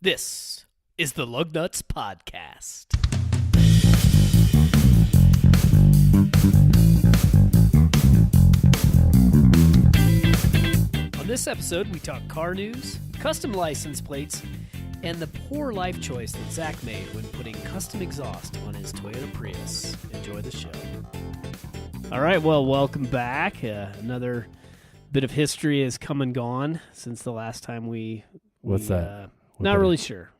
This is the Lug Nuts Podcast. On this episode, we talk car news, custom license plates, and the poor life choice that Zach made when putting custom exhaust on his Toyota Prius. Enjoy the show. All right, well, welcome back. Another bit of history has come and gone since the last time we What's that? Not really sure.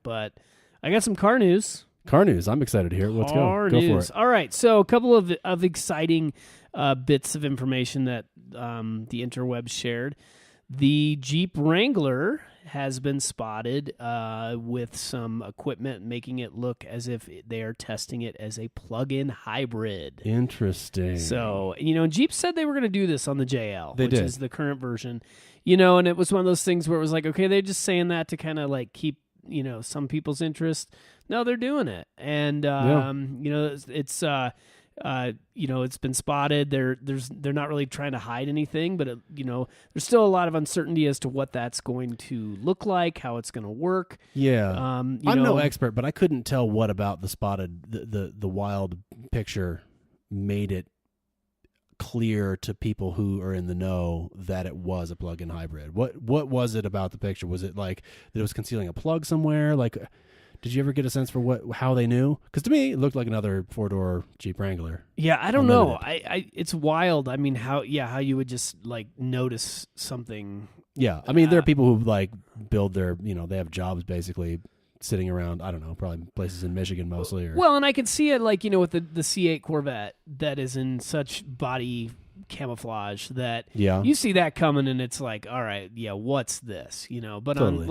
But I got some car news. Car news. I'm excited to hear it. Let's go. Go for it. All right. So a couple of exciting bits of information that the interwebs shared. The Jeep Wrangler has been spotted with some equipment making it look as if they are testing it as a plug-in hybrid. Interesting. So, Jeep said they were going to do this on the JL, which did. is the current version. And it was one of those things where it was like, okay, they're just saying that to kind of like keep, some people's interest. No, they're doing it. And, it's been spotted. They're not really trying to hide anything, but, there's still a lot of uncertainty as to what that's going to look like, how it's going to work. Yeah. I'm no expert, but I couldn't tell what about the spotted, the wild picture made it clear to people who are in the know that it was a plug-in hybrid. What was it about the picture? Was it like that it was concealing a plug somewhere? Like, did you ever get a sense for how they knew? Because to me, it looked like another four-door Jeep Wrangler. Yeah, I don't know. It's wild. I mean, how you would just like notice something. Yeah, I mean, there are people who like build their, they have jobs basically sitting around, I don't know, probably places in Michigan mostly. Well, and I could see it like, with the C8 Corvette that is in such body camouflage that you see that coming and it's like, all right, yeah, what's this? But totally.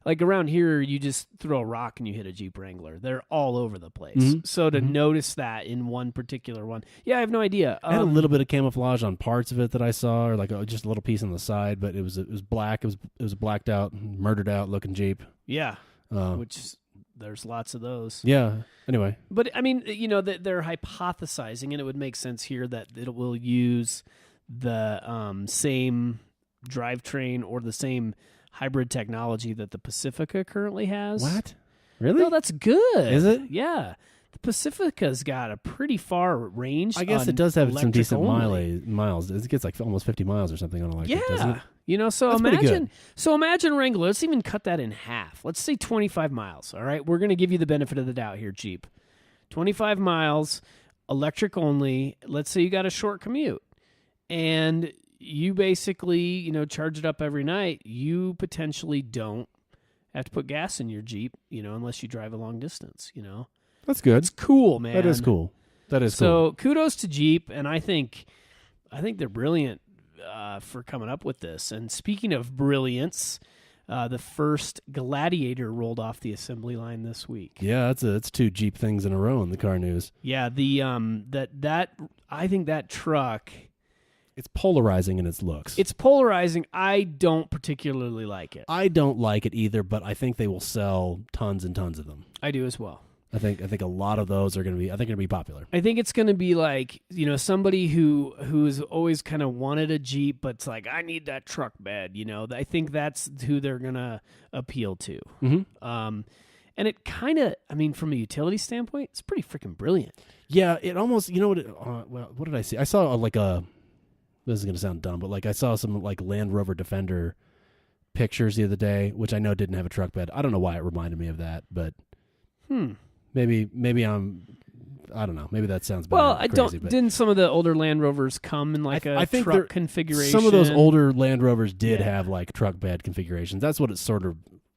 like around here, you just throw a rock and you hit a Jeep Wrangler. They're all over the place. So to notice that in one particular one, I have no idea. I had a little bit of camouflage on parts of it that I saw, or like just a little piece on the side, but it was black. It was a blacked out, murdered out looking Jeep. Yeah. Which there's lots of those. Yeah. Anyway. But, I mean, they're hypothesizing, and it would make sense here that it will use the same drivetrain or the same hybrid technology that the Pacifica currently has. What? Really? No, that's good. Is it? Yeah. The Pacifica's got a pretty far range. I guess it does have some decent only. miles. It gets like almost 50 miles or something on electric, doesn't it? So That's imagine Wrangler. Let's even cut that in half. Let's say 25 miles. All right, we're going to give you the benefit of the doubt here, Jeep. 25 miles, electric only. Let's say you got a short commute, and you basically, charge it up every night. You potentially don't have to put gas in your Jeep, unless you drive a long distance. That's good. It's cool, man. That is cool. Cool. So kudos to Jeep, and I think they're brilliant for coming up with this. And speaking of brilliance, the first Gladiator rolled off the assembly line this week. Yeah, that's two Jeep things in a row in the car news. Yeah, I think that truck, it's polarizing in its looks. It's polarizing. I don't particularly like it. I don't like it either, but I think they will sell tons and tons of them. I do as well. I think a lot of those are going to be popular. I think it's going to be like, somebody who's always kind of wanted a Jeep, but it's like, I need that truck bed, I think that's who they're going to appeal to. Mm-hmm. And it kind of, from a utility standpoint, it's pretty freaking brilliant. Yeah, it almost, what did I see? I saw this is going to sound dumb, but like I saw some like Land Rover Defender pictures the other day, which I know didn't have a truck bed. I don't know why it reminded me of that, but maybe I don't know. Maybe that sounds bad. Well, crazy, didn't some of the older Land Rovers come in like a truck configuration? Some of those older Land Rovers did have like truck bed configurations. That's what it's sort of.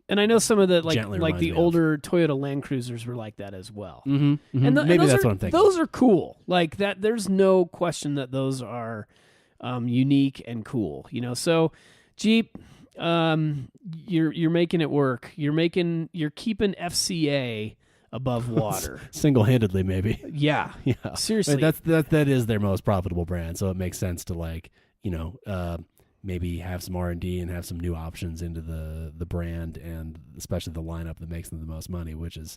And I know some of the like the older Toyota Land Cruisers were like that as well. Mm-hmm, mm-hmm. Maybe that's what I'm thinking. Those are cool. Like that. There's no question that those are unique and cool. So Jeep, you're making it work. You're keeping FCA above water. Single-handedly, maybe. Yeah. Seriously. I mean, that is their most profitable brand, so it makes sense to maybe have some R&D and have some new options into the brand, and especially the lineup that makes them the most money, which is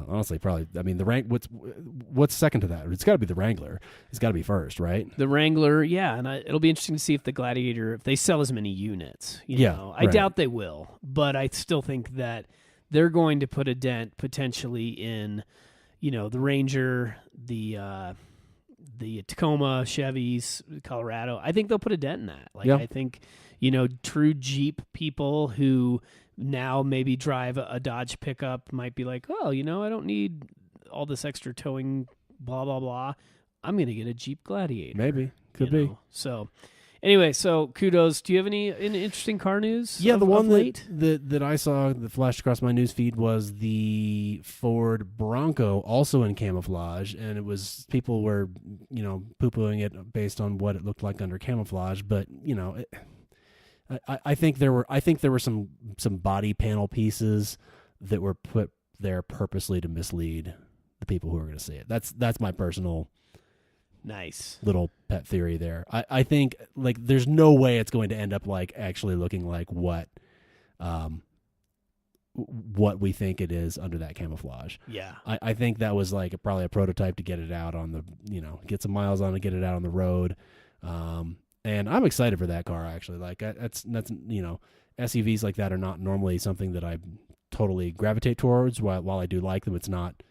Honestly, probably. I mean, what's second to that? It's got to be the Wrangler. It's got to be first, right? The Wrangler, yeah, and it'll be interesting to see if the Gladiator, if they sell as many units. You know, I doubt they will, but I still think that they're going to put a dent potentially in, the Ranger, the Tacoma, Chevys, Colorado. I think they'll put a dent in that. I think, true Jeep people who now maybe drive a Dodge pickup might be like, oh, I don't need all this extra towing, blah, blah, blah. I'm going to get a Jeep Gladiator. Maybe. Could be. So anyway, so kudos. Do you have any interesting car news? Yeah, the one that I saw that flashed across my news feed was the Ford Bronco, also in camouflage, and it was people were, poo-pooing it based on what it looked like under camouflage, but I think there were some body panel pieces that were put there purposely to mislead the people who are going to see it. That's my personal nice little pet theory there. I think there's no way it's going to end up actually looking like what we think it is under that camouflage. Yeah. I think that was probably a prototype to get it out on the get some miles on it, get it out on the road. And I'm excited for that car, actually. That's SUVs like that are not normally something that I totally gravitate towards. While I do like them, it's not,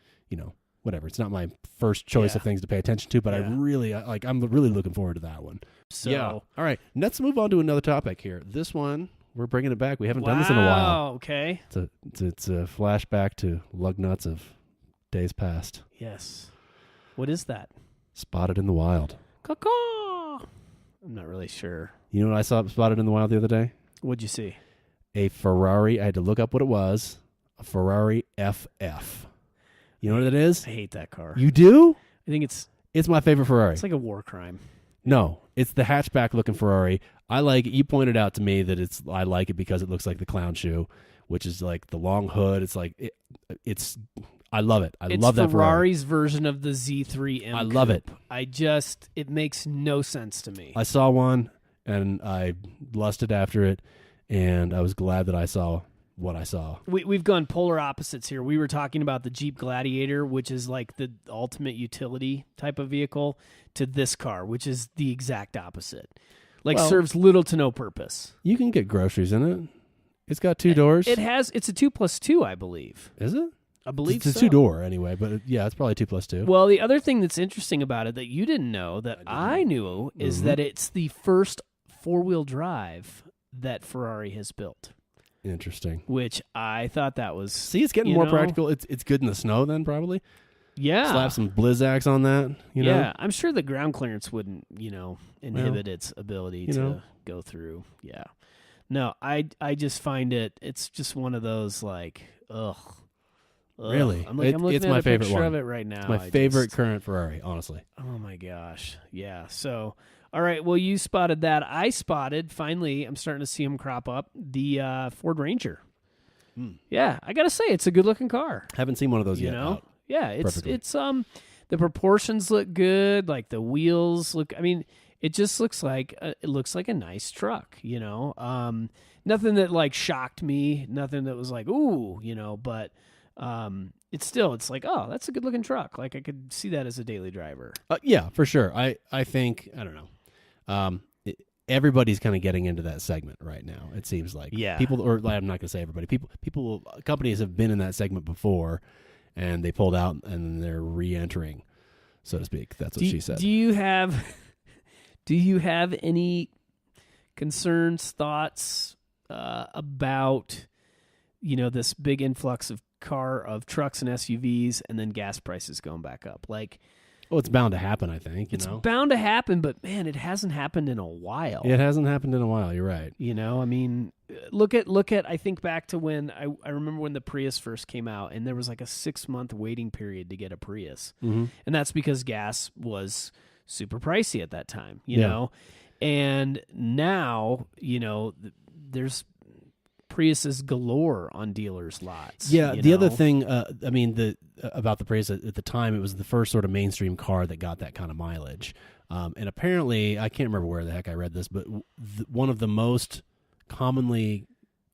whatever. It's not my first choice of things to pay attention to, but I'm really looking forward to that one. So, yeah. All right, let's move on to another topic here. This one, we're bringing it back. We haven't done this in a while. Okay. It's a flashback to lug nuts of days past. Yes. What is that? Spotted in the wild. Caw-caw. I'm not really sure. You know what I saw spotted in the wild the other day? What'd you see? A Ferrari. I had to look up what it was. A Ferrari FF. You know what it is? I hate that car. You do? I think it's my favorite Ferrari. It's like a war crime. No, it's the hatchback looking Ferrari. I like it. You pointed out to me that I like it because it looks like the clown shoe, which is like the long hood. It's I love it. I love that Ferrari's version of the Z3 M. I love it. It makes no sense to me. I saw one and I lusted after it, and I was glad that I saw what I saw. We've gone polar opposites here. We were talking about the Jeep Gladiator, which is like the ultimate utility type of vehicle, to this car, which is the exact opposite. Serves little to no purpose. You can get groceries in it. It's got two doors. It's a 2+2, I believe. Is it? I believe it's a 2-door anyway, but it's probably 2+2. Well, the other thing that's interesting about it that you didn't know that I knew is that it's the first 4-wheel drive that Ferrari has built. Interesting. Which I thought that was... See, it's getting more practical. It's good in the snow then, probably. Yeah. Slap some Blizzaks on that, Yeah, I'm sure the ground clearance wouldn't, inhibit its ability to go through. Yeah. No, I just find it's just one of those ugh. Really? I'm looking it's at my a favorite picture one. of it right now. It's my favorite current Ferrari, honestly. Oh my gosh. Yeah. So, all right. Well, you spotted that. I spotted, finally, I'm starting to see them crop up, the Ford Ranger. Yeah. I got to say, it's a good looking car. Haven't seen one of those yet. Yeah. It's the proportions look good. Like the wheels look, it just looks like, a nice truck, nothing that shocked me, nothing that was ooh, but, it's like, oh, that's a good looking truck. I could see that as a daily driver. Yeah, for sure. I think, I don't know. Everybody's kind of getting into that segment right now. It seems like people, or I'm not going to say everybody. Companies have been in that segment before, and they pulled out, and they're re-entering, so to speak. That's what she said. Do you have any concerns, thoughts about this big influx of trucks and SUVs, and then gas prices going back up? It's bound to happen, I think. It's bound to happen, but man, it hasn't happened in a while. It hasn't happened in a while. You're right. Look at. I think back to when I remember when the Prius first came out, and there was a 6-month waiting period to get a Prius, and that's because gas was super pricey at that time. You know, and now there's Priuses galore on dealers' lots. Yeah, the other thing, about the Prius at the time, it was the first sort of mainstream car that got that kind of mileage. And apparently, I can't remember where the heck I read this, but one of the most commonly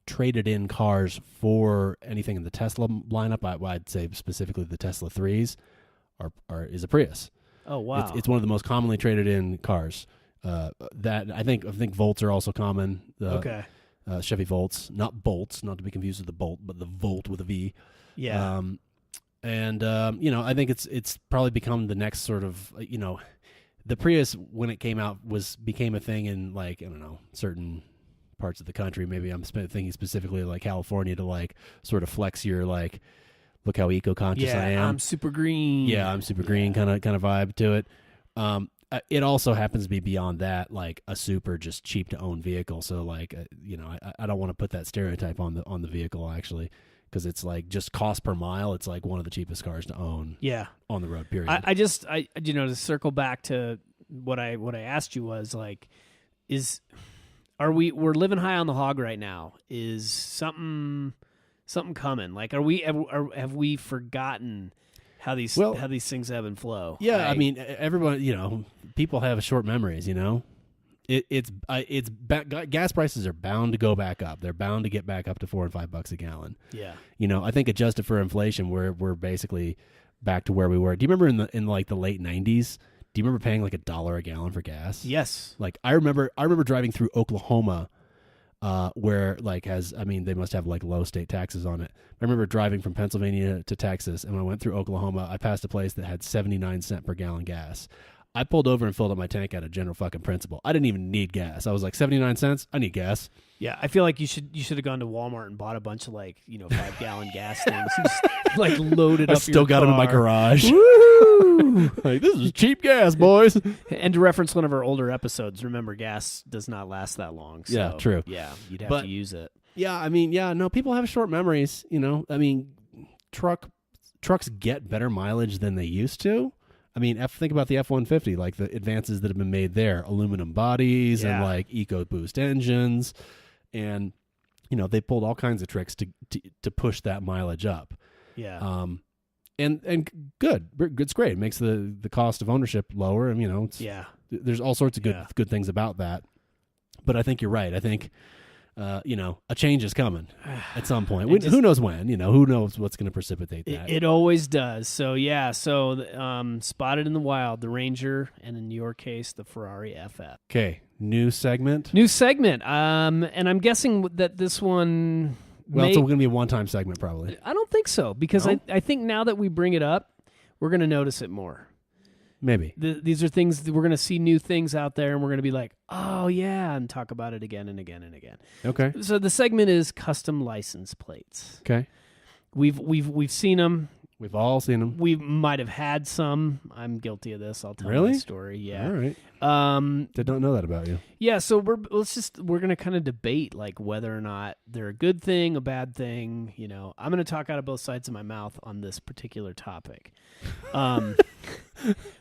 traded in cars for anything in the Tesla lineup, I'd say specifically the Tesla 3s, is a Prius. Oh wow! It's one of the most commonly traded in cars. That I think Volts are also common. Okay. Chevy Volts, not Bolts, not to be confused with the Bolt, but the Volt with a V. Yeah. I think it's probably become the next sort of, the Prius when it came out became a thing in, like, I don't know, certain parts of the country. Maybe I'm thinking specifically like California, to like sort of flex your, like, look how eco-conscious I am. I'm super green. Yeah, I'm super green kind of vibe to it. It also happens to be beyond that, like a super just cheap to own vehicle. So like, I don't want to put that stereotype on the vehicle, actually, because it's like just cost per mile. It's like one of the cheapest cars to own. Yeah. On the road, period. I to circle back to what I asked you was like, we're living high on the hog right now? Is something coming? Like, have we forgotten how these things ebb and flow? Yeah, I mean, everyone, people have short memories. Gas prices are bound to go back up. They're bound to get back up to $4 and $5 a gallon. Yeah. I think adjusted for inflation, we're basically back to where we were. Do you remember in like the late 90s? Do you remember paying like $1 a gallon for gas? Yes. Like I remember driving through Oklahoma, where they must have like low state taxes on it. I remember driving from Pennsylvania to Texas, and when I went through Oklahoma, I passed a place that had 79-cent per gallon gas. I pulled over and filled up my tank out of general fucking principle. I didn't even need gas. I was like, 79 cents? I need gas. Yeah, I feel like you should have gone to Walmart and bought a bunch of 5-gallon gas things. Just like loaded up. I still got them in my garage. Woo! Like, this is cheap gas, boys. And to reference one of our older episodes, remember, gas does not last that long. So, yeah, true. Yeah, you'd have to use it. Yeah, I mean, people have short memories. I mean, trucks get better mileage than they used to. I mean, think about the F-150, like the advances that have been made there, aluminum bodies and like EcoBoost engines, and they pulled all kinds of tricks to push that mileage up. Yeah. And good, it's great. It makes the cost of ownership lower, and there's all sorts of good things about that. But I think you're right. I think a change is coming at some point. Who knows when? Who knows what's going to precipitate that? It always does. So spotted in the wild, the Ranger, and in your case, the Ferrari FF. Okay, new segment. And I'm guessing that this one. Well, it's going to be a one-time segment, probably. I don't think so, because I think now that we bring it up, we're going to notice it more. Maybe. These are things that we're going to see new things out there, and we're going to be like, oh, yeah, and talk about it again and again and again. Okay. So the segment is custom license plates. Okay. We've seen them. We've all seen them. We might have had some. I'm guilty of this. I'll tell my story. Yeah. All right. Did not know that about you. Yeah. So we're going to kind of debate like whether or not they're a good thing, a bad thing. I'm going to talk out of both sides of my mouth on this particular topic.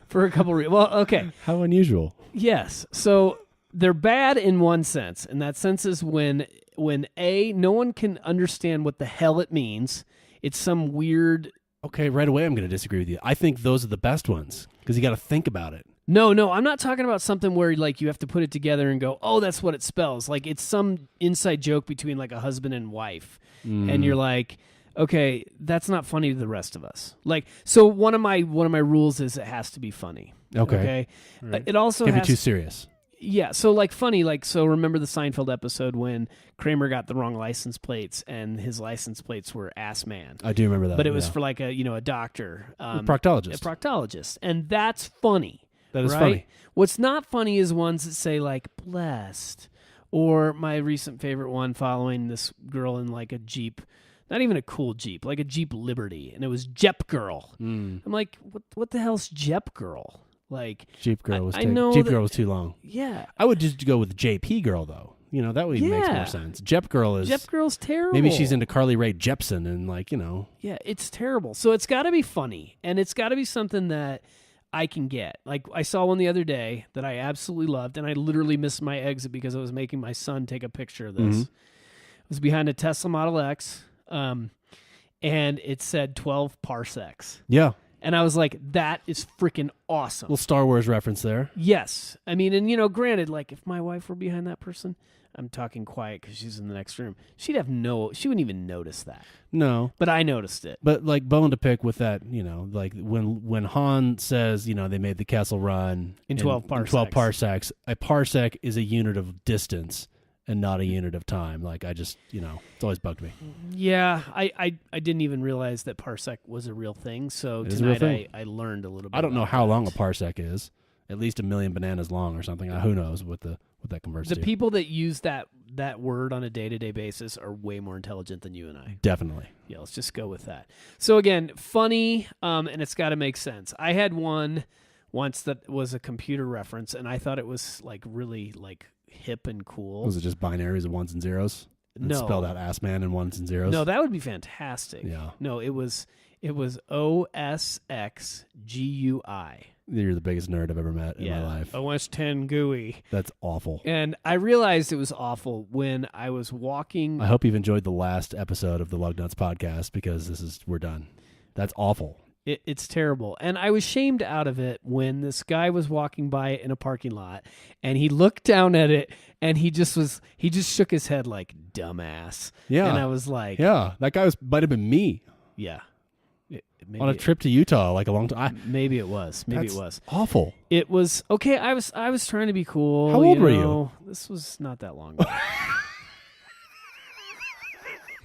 For a couple reasons. Well, okay. How unusual. Yes. So they're bad in one sense, and that sense is when no one can understand what the hell it means. It's some weird. Okay, right away I'm going to disagree with you. I think those are the best ones because you got to think about it. No, I'm not talking about something where like you have to put it together and go, oh, that's what it spells. Like it's some inside joke between like a husband and wife, and you're like, okay, that's not funny to the rest of us. Like, so one of my rules is it has to be funny. Okay. Right. It also can't has be too serious. Yeah, so like funny, like so. Remember the Seinfeld episode when Kramer got the wrong license plates and his license plates were ass man. I do remember that, but it was for like a doctor, a proctologist, and that's funny. That is right? funny. What's not funny is ones that say like blessed, or my recent favorite one following this girl in like a Jeep. Not even a cool Jeep, like a Jeep Liberty, and it was Jep Girl. I'm like, what the hell's Jep Girl? Like Jeep Girl was Girl was too long. Yeah, I would just go with JP Girl though. That would make more sense. Jep Girl's terrible. Maybe she's into Carly Rae Jepsen and like Yeah, it's terrible. So it's got to be funny, and it's got to be something that I can get. Like I saw one the other day that I absolutely loved, and I literally missed my exit because I was making my son take a picture of this. It was behind a Tesla Model X, and it said 12 parsecs. Yeah. And I was like, that is freaking awesome. Little Star Wars reference there. Yes. I mean, and granted, like if my wife were behind that person, I'm talking quiet because she's in the next room. She wouldn't even notice that. No. But I noticed it. But like bone to pick with that, like when Han says, they made the Kessel Run in 12 parsecs. 12 parsecs, a parsec is a unit of distance and not a unit of time. Like I just, it's always bugged me. Yeah, I didn't even realize that parsec was a real thing. So tonight I learned a little bit. I don't know how long a parsec is. At least 1 million bananas long or something. Who knows what that converts to. The people that use that word on a day-to-day basis are way more intelligent than you and I. Definitely. Yeah, let's just go with that. So again, funny, and it's got to make sense. I had one once that was a computer reference, and I thought it was like really like hip and cool. Was it just binaries of ones and zeros? No. Spelled out ass man and ones and zeros? No, that would be fantastic. Yeah. No, it was OSXGUI. You're the biggest nerd I've ever met in my life. OS 10 GUI. That's awful. And I realized it was awful when I was walking. I hope you've enjoyed the last episode of the Lug Nuts podcast because we're done. That's awful. It's terrible. And I was shamed out of it when this guy was walking by it in a parking lot and he looked down at it and he just shook his head like dumbass. Yeah. And I was like, yeah, that guy might have been me. Yeah. On a trip to Utah, like a long time. Maybe it was. Maybe it was awful. It was okay. I was trying to be cool. How old were you? This was not that long ago.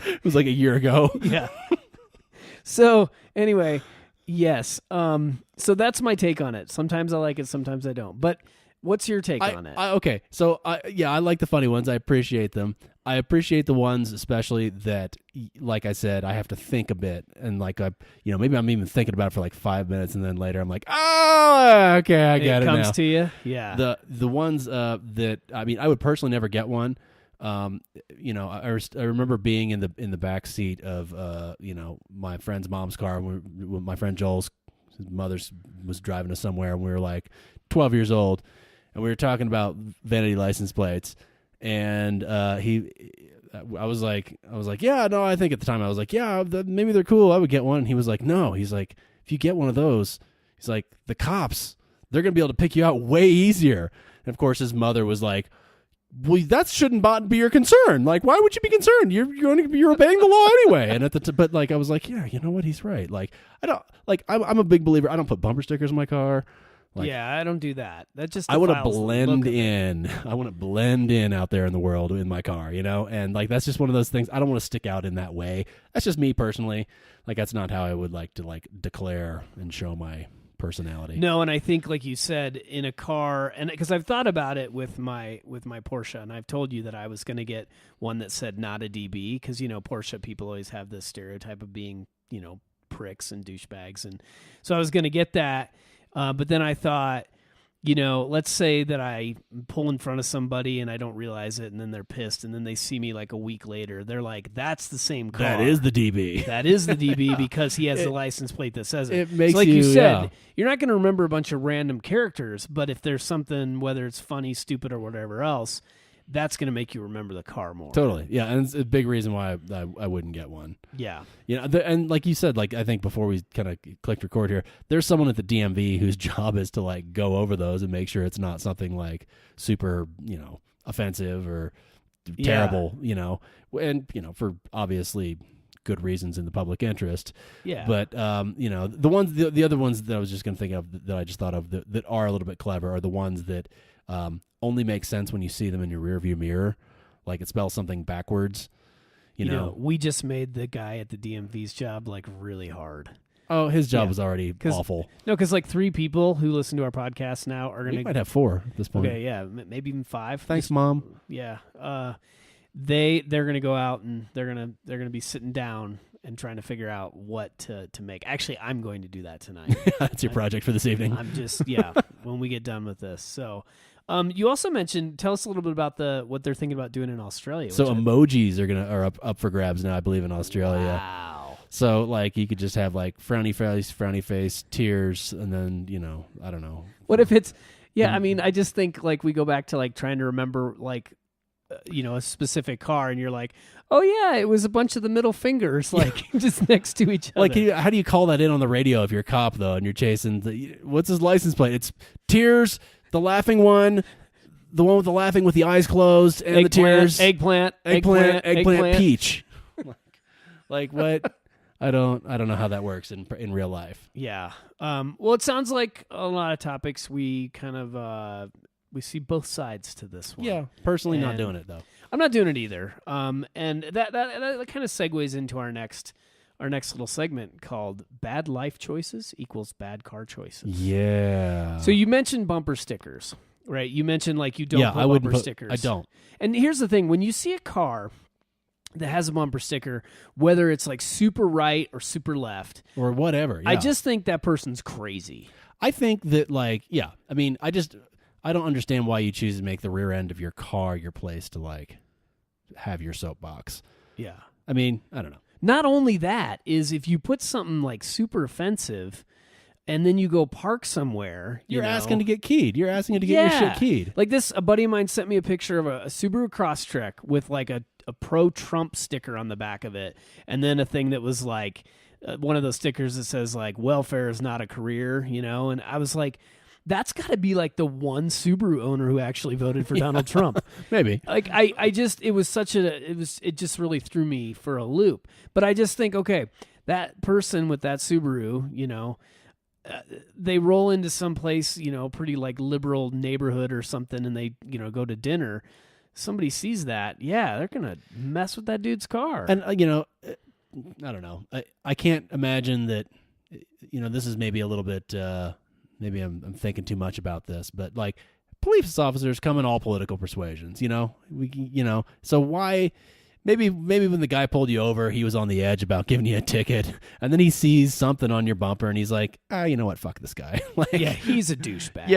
It was like a year ago. Yeah. So anyway, yes. So that's my take on it. Sometimes I like it. Sometimes I don't. But what's your take on it? Okay. So I like the funny ones. I appreciate them. I appreciate the ones, especially that, like I said, I have to think a bit, and like maybe I'm even thinking about it for like 5 minutes, and then later I'm like, oh, okay, I get it now. It comes to you, yeah. The ones that I would personally never get one. I remember being in the back seat of my friend's mom's car when my friend Joel's mother was driving us somewhere, and we were like 12 years old, and we were talking about vanity license plates. And I was like, yeah, no, I think at the time I was like, yeah, maybe they're cool. I would get one. And he was like, no, he's like, if you get one of those, he's like, the cops, they're going to be able to pick you out way easier. And of course his mother was like, well, that shouldn't be your concern. Like, why would you be concerned? You're obeying the law anyway. And but like, I was like, yeah, you know what? He's right. Like, I'm a big believer. I don't put bumper stickers in my car. Like, yeah, I don't do that. That just I want to blend in. I want to blend in out there in the world in my car, and like that's just one of those things. I don't want to stick out in that way. That's just me personally. Like that's not how I would like to like declare and show my personality. No, and I think like you said in a car, and because I've thought about it with my Porsche, and I've told you that I was going to get one that said not a DB because Porsche people always have this stereotype of being pricks and douchebags, and so I was going to get that. But then I thought, let's say that I pull in front of somebody and I don't realize it, and then they're pissed, and then they see me like a week later. They're like, that's the same car. That is the DB. That is the DB because he has the license plate that says it. It makes so like you said, yeah. You're not going to remember a bunch of random characters, but if there's something, whether it's funny, stupid, or whatever else, that's going to make you remember the car more. Totally. Yeah, and it's a big reason why I wouldn't get one. Yeah. And like you said, like I think before we kind of clicked record here, there's someone at the DMV whose job is to like go over those and make sure it's not something like super, offensive or terrible, and for obviously good reasons in the public interest. Yeah. But the other ones that I was just going to think of that I just thought of that are a little bit clever are the ones that only make sense when you see them in your rearview mirror, like it spells something backwards. You know, we just made the guy at the DMV's job like really hard. Oh, his job was already awful. No, because like 3 people who listen to our podcast now are going to... We might have 4 at this point. Okay, yeah, maybe even 5. Thanks, Mom. Yeah. They're going to go out and they're going to be sitting down and trying to figure out what to make. Actually, I'm going to do that tonight. That's your project for this evening. I'm just, when we get done with this. So... you also mentioned, tell us a little bit about what they're thinking about doing in Australia. So emojis are up for grabs now, I believe, in Australia. Wow. So like you could just have like frowny face, tears, and then I don't know. What if it's I mean, I just think like we go back to like trying to remember like a specific car, and you're like, oh yeah, it was a bunch of the middle fingers like just next to each other. Like how do you call that in on the radio if you're a cop though, and you're chasing what's his license plate? It's tears. The laughing one, the one with the laughing with the eyes closed and the tears. Eggplant, peach. Like what? I don't know how that works in real life. Yeah. Well, it sounds like a lot of topics we kind of we see both sides to this one. Yeah. Personally, not doing it though. I'm not doing it either. And that kind of segues into our next little segment called "Bad Life Choices Equals Bad Car Choices." Yeah. So you mentioned bumper stickers, right? You mentioned like you don't put bumper stickers. I don't. And here's the thing: when you see a car that has a bumper sticker, whether it's like super right or super left or whatever, yeah. I just think that person's crazy. I think that I mean, I don't understand why you choose to make the rear end of your car your place to like have your soapbox. Yeah. I mean, I don't know. Not only that is if you put something like super offensive and then you go park somewhere, you're asking to get keyed. You're asking to get your shit keyed. Like a buddy of mine sent me a picture of a Subaru Crosstrek with like a pro-Trump sticker on the back of it, and then a thing that was like one of those stickers that says like welfare is not a career, and I was like, that's got to be like the one Subaru owner who actually voted for Donald Trump. Maybe. Like it just really threw me for a loop. But I just think, okay, that person with that Subaru, they roll into some place, pretty like liberal neighborhood or something, and they, go to dinner. Somebody sees that, they're going to mess with that dude's car. And, I don't know. I can't imagine that, this is maybe a little bit, maybe I'm thinking too much about this, but like police officers come in all political persuasions, so why, maybe when the guy pulled you over, he was on the edge about giving you a ticket, and then he sees something on your bumper and he's like, you know what? Fuck this guy. He's a douchebag.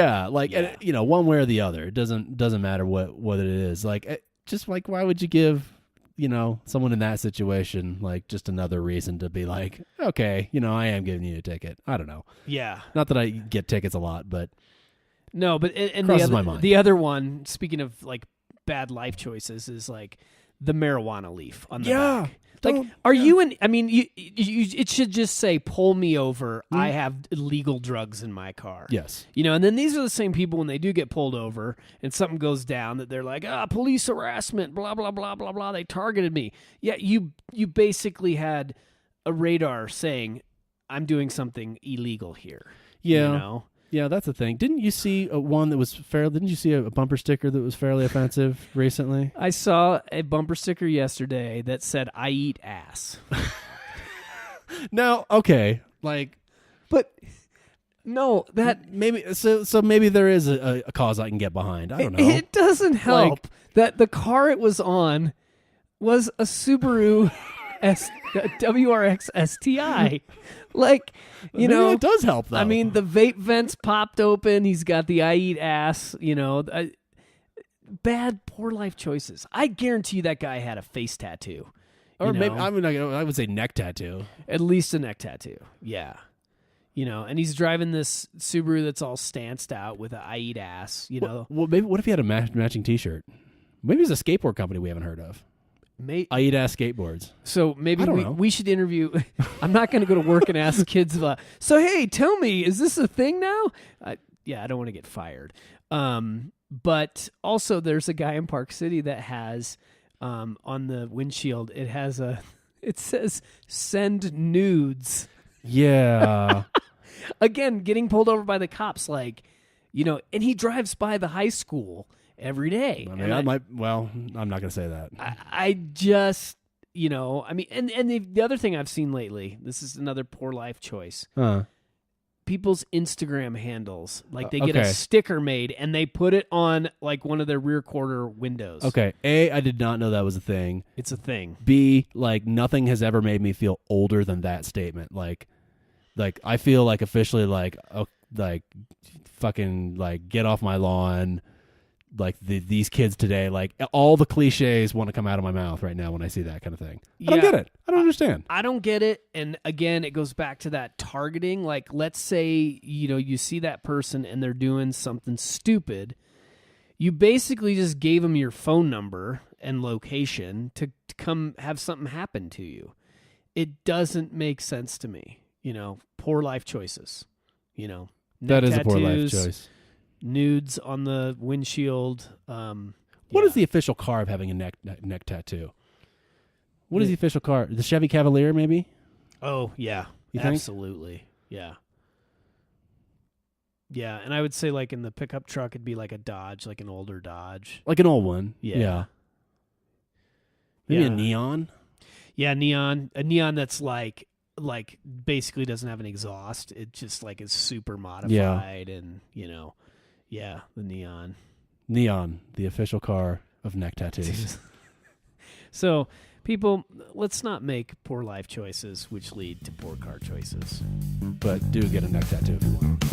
And, one way or the other, it doesn't matter what it is. Like, just like, why would you give, someone in that situation, like just another reason to be like, okay, I am giving you a ticket. I don't know. Yeah. Not that I get tickets a lot, but no, but and crosses my mind. The other one, speaking of like bad life choices, is like the marijuana leaf on the back. Like, are you in? I mean, you it should just say, "Pull me over. I have illegal drugs in my car." Yes. And then these are the same people when they do get pulled over and something goes down that they're like, police harassment, blah blah blah blah blah. They targeted me. Yeah, you basically had a radar saying, "I'm doing something illegal here." Yeah. Yeah, that's the thing. Didn't you see one that was fair? Didn't you see a bumper sticker that was fairly offensive recently? I saw a bumper sticker yesterday that said, "I eat ass." Now, okay, but no, that maybe so maybe there is a cause I can get behind. I don't know. It doesn't help that the car it was on was a Subaru WRX STI. It does help though. I mean, the vape vents popped open. He's got the "I eat ass." Bad, poor life choices. I guarantee you that guy had a face tattoo, or maybe I would say neck tattoo. At least a neck tattoo. Yeah, and he's driving this Subaru that's all stanced out with a "I eat ass." Well, maybe what if he had a matching T-shirt? Maybe it's a skateboard company we haven't heard of. I eat ass skateboards. So maybe we should interview. I'm not going to go to work and ask kids. So hey, tell me, is this a thing now? I don't want to get fired. But also, there's a guy in Park City that has on the windshield. It says "send nudes." Yeah. Again, getting pulled over by the cops, and he drives by the high school every day. I mean, I'm not going to say that. I just, and the other thing I've seen lately, this is another poor life choice. People's Instagram handles, they get a sticker made and they put it on like one of their rear quarter windows. Okay. A, I did not know that was a thing. It's a thing. B, nothing has ever made me feel older than that statement. I feel officially fucking get off my lawn. These kids today, all the cliches want to come out of my mouth right now when I see that kind of thing. I don't get it. I don't understand. I don't get it. And again, it goes back to that targeting. Let's say, you see that person and they're doing something stupid. You basically just gave them your phone number and location to come have something happen to you. It doesn't make sense to me. Poor life choices. That is tattoos, a poor life choice. nudes on the windshield. What is the official car of having a neck tattoo? What is the official car? The Chevy Cavalier, maybe? Oh, yeah. You think? Absolutely. Yeah. Yeah, and I would say like in the pickup truck, it'd be like a Dodge, like an older Dodge. Like an old one. Yeah. Maybe a neon? Yeah, neon. A neon that's like basically doesn't have an exhaust. It just like is super modified and, the neon. Neon, the official car of neck tattoos. So, people, let's not make poor life choices which lead to poor car choices. But do get a neck tattoo if you want.